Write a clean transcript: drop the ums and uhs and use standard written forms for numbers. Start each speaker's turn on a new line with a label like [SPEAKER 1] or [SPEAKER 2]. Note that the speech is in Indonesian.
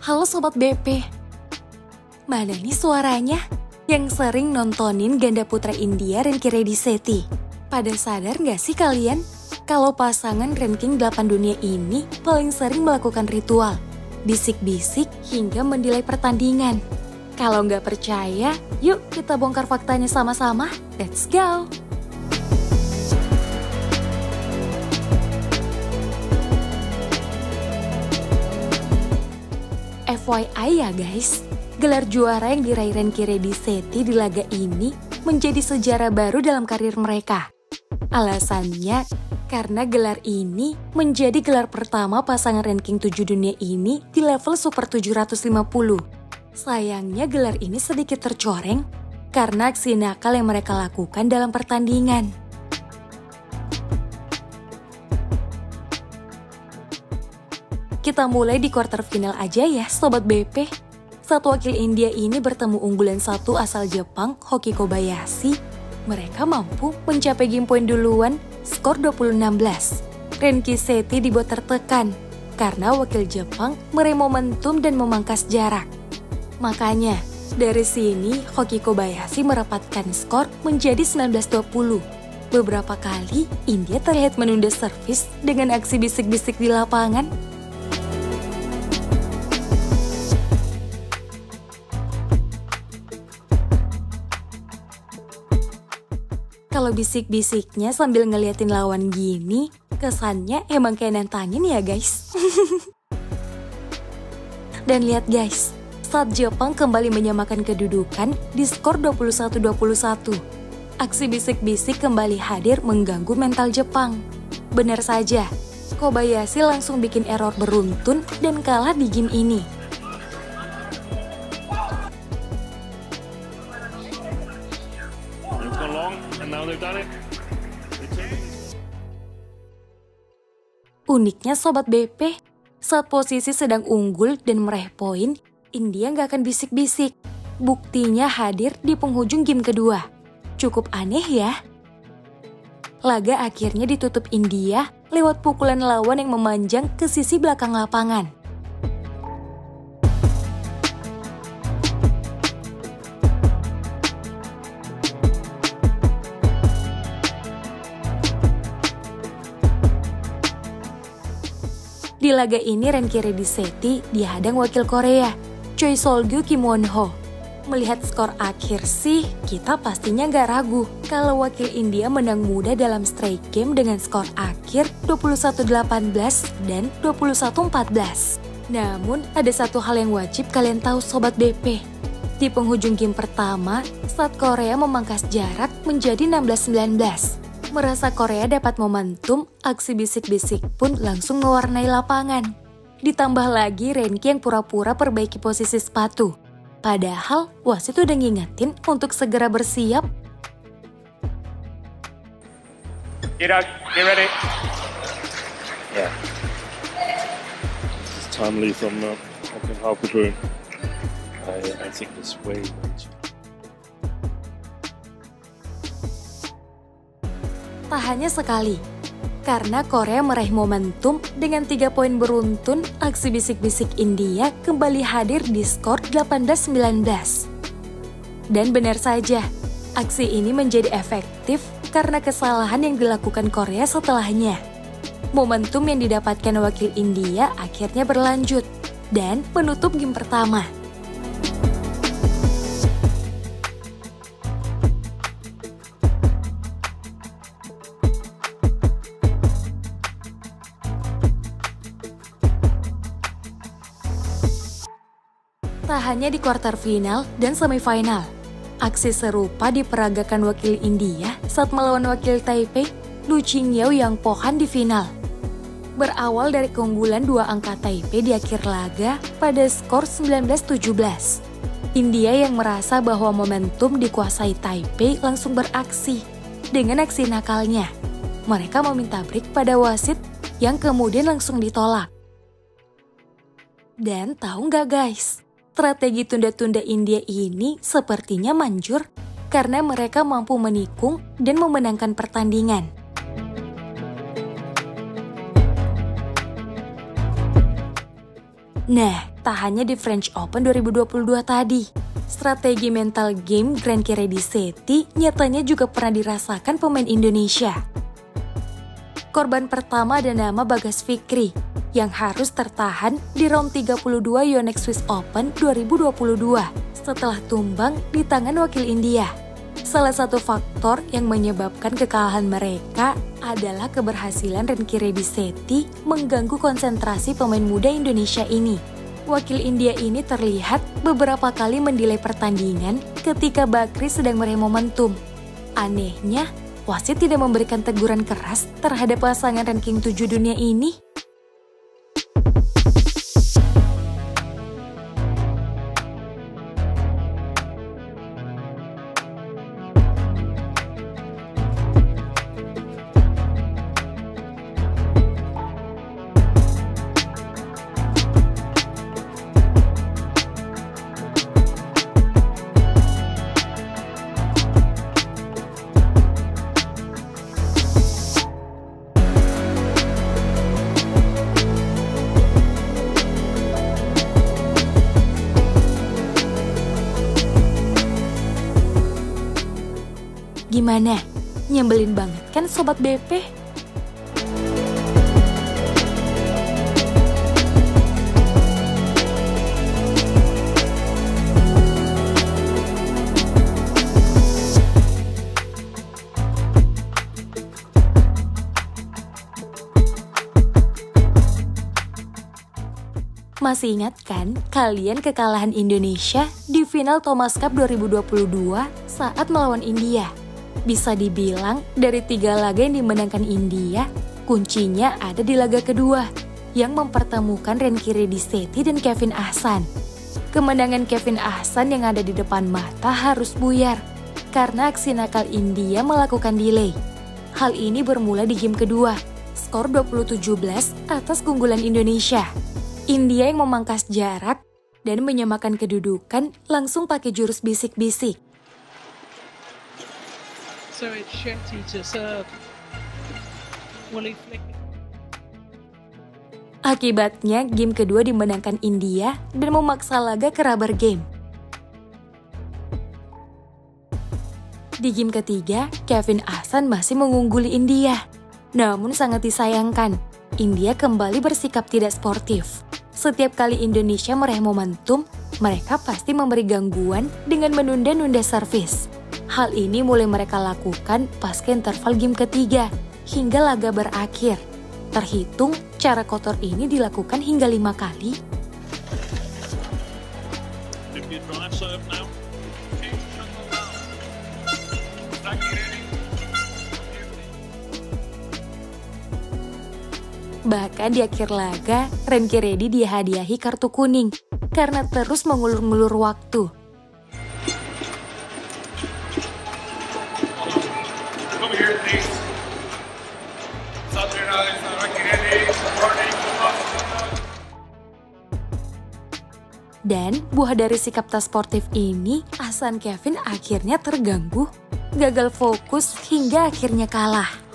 [SPEAKER 1] Halo Sobat BP. Mana nih suaranya? Yang sering nontonin ganda putra India Renki Reddy Sethi. Pada sadar nggak sih kalian? Kalau pasangan ranking 8 dunia ini paling sering melakukan ritual, bisik-bisik hingga menilai pertandingan. Kalau nggak percaya, yuk kita bongkar faktanya sama-sama. Let's go! FYI ya guys, gelar juara yang diraih Renki Reddy Sethi di laga ini menjadi sejarah baru dalam karir mereka. Alasannya, karena gelar ini menjadi gelar pertama pasangan ranking 7 dunia ini di level Super 750. Sayangnya gelar ini sedikit tercoreng karena aksi nakal yang mereka lakukan dalam pertandingan. Kita mulai di quarter final aja ya Sobat BP. Saat wakil India ini bertemu unggulan satu asal Jepang, Hoki Kobayashi, mereka mampu mencapai game point duluan, skor 20-16. Renki Sethi dibuat tertekan karena wakil Jepang meraih momentum dan memangkas jarak. Makanya, dari sini Hoki Kobayashi merapatkan skor menjadi 19-20. Beberapa kali India terlihat menunda servis dengan aksi bisik-bisik di lapangan. Kalau bisik-bisiknya sambil ngeliatin lawan gini, kesannya emang kayak nantangin ya guys. Dan lihat guys, saat Jepang kembali menyamakan kedudukan di skor 21-21. Aksi bisik-bisik kembali hadir mengganggu mental Jepang. Benar saja, Kobayashi langsung bikin error beruntun dan kalah di game ini. Uniknya Sobat BP, saat posisi sedang unggul dan meraih poin, India nggak akan bisik-bisik. Buktinya hadir di penghujung game kedua. Cukup aneh ya. Laga akhirnya ditutup India lewat pukulan lawan yang memanjang ke sisi belakang lapangan. Di laga ini Renki Reddy Sethi dihadang wakil Korea, Choi Sol-gyu Kim Won-ho. Melihat skor akhir sih, kita pastinya nggak ragu kalau wakil India menang mudah dalam straight game dengan skor akhir 21-18 dan 21-14. Namun, ada satu hal yang wajib kalian tahu Sobat BP. Di penghujung game pertama, saat Korea memangkas jarak menjadi 16-19. Merasa Korea dapat momentum, aksi bisik-bisik pun langsung mewarnai lapangan. Ditambah lagi Renki yang pura-pura perbaiki posisi sepatu. Padahal wasit udah ngingetin untuk segera bersiap.
[SPEAKER 2] Get ready.
[SPEAKER 3] Yeah.
[SPEAKER 2] This is timely from Captain Harper.
[SPEAKER 3] I think this way.
[SPEAKER 1] Tak hanya sekali, karena Korea meraih momentum dengan 3 poin beruntun, aksi bisik-bisik India kembali hadir di skor 18-19. Dan benar saja, aksi ini menjadi efektif karena kesalahan yang dilakukan Korea setelahnya. Momentum yang didapatkan wakil India akhirnya berlanjut dan menutup game pertama. Tak hanya di kuarter final dan semifinal, aksi serupa diperagakan wakil India saat melawan wakil Taipei, Lu Qingyao yang Pohan di final. Berawal dari keunggulan 2 angka Taipei di akhir laga pada skor 19-17. India yang merasa bahwa momentum dikuasai Taipei langsung beraksi. Dengan aksi nakalnya, mereka meminta break pada wasit yang kemudian langsung ditolak. Dan tahu nggak guys? Strategi tunda-tunda India ini sepertinya manjur karena mereka mampu menikung dan memenangkan pertandingan. Nah, tak hanya di French Open 2022 tadi. Strategi mental game Renki Reddy-Setty nyatanya juga pernah dirasakan pemain Indonesia. Korban pertama ada nama Bagas Fikri, yang harus tertahan di round 32 Yonex Swiss Open 2022 setelah tumbang di tangan wakil India. Salah satu faktor yang menyebabkan kekalahan mereka adalah keberhasilan Renki Reddy-Setty mengganggu konsentrasi pemain muda Indonesia ini. Wakil India ini terlihat beberapa kali mendelay pertandingan ketika Bakri sedang meraih momentum. Anehnya, wasit tidak memberikan teguran keras terhadap pasangan ranking 7 dunia ini. Gimana? Nyebelin banget kan Sobat BP? Masih ingat kan kalian kekalahan Indonesia di final Thomas Cup 2022 saat melawan India? Bisa dibilang dari 3 laga yang dimenangkan India, kuncinya ada di laga kedua yang mempertemukan Renki Reddy-Setty dan Kevin Ahsan. Kemenangan Kevin Ahsan yang ada di depan mata harus buyar karena aksi nakal India melakukan delay. Hal ini bermula di game kedua, skor 20-17 atas keunggulan Indonesia. India yang memangkas jarak dan menyamakan kedudukan langsung pakai jurus bisik-bisik.
[SPEAKER 4] So it's Shetty to serve. Will he flick it?
[SPEAKER 1] Akibatnya game kedua dimenangkan India dan memaksa laga ke rubber game. Di game ketiga, Kevin Ahsan masih mengungguli India. Namun sangat disayangkan, India kembali bersikap tidak sportif. Setiap kali Indonesia meraih momentum, mereka pasti memberi gangguan dengan menunda-nunda servis. Hal ini mulai mereka lakukan pasca interval game ketiga, hingga laga berakhir. Terhitung, cara kotor ini dilakukan hingga 5 kali. Bahkan di akhir laga, Renki Reddy dihadiahi kartu kuning karena terus mengulur-ngulur waktu. Dan buah dari sikap tak sportif ini, Ahsan Kevin akhirnya terganggu, gagal fokus hingga akhirnya kalah.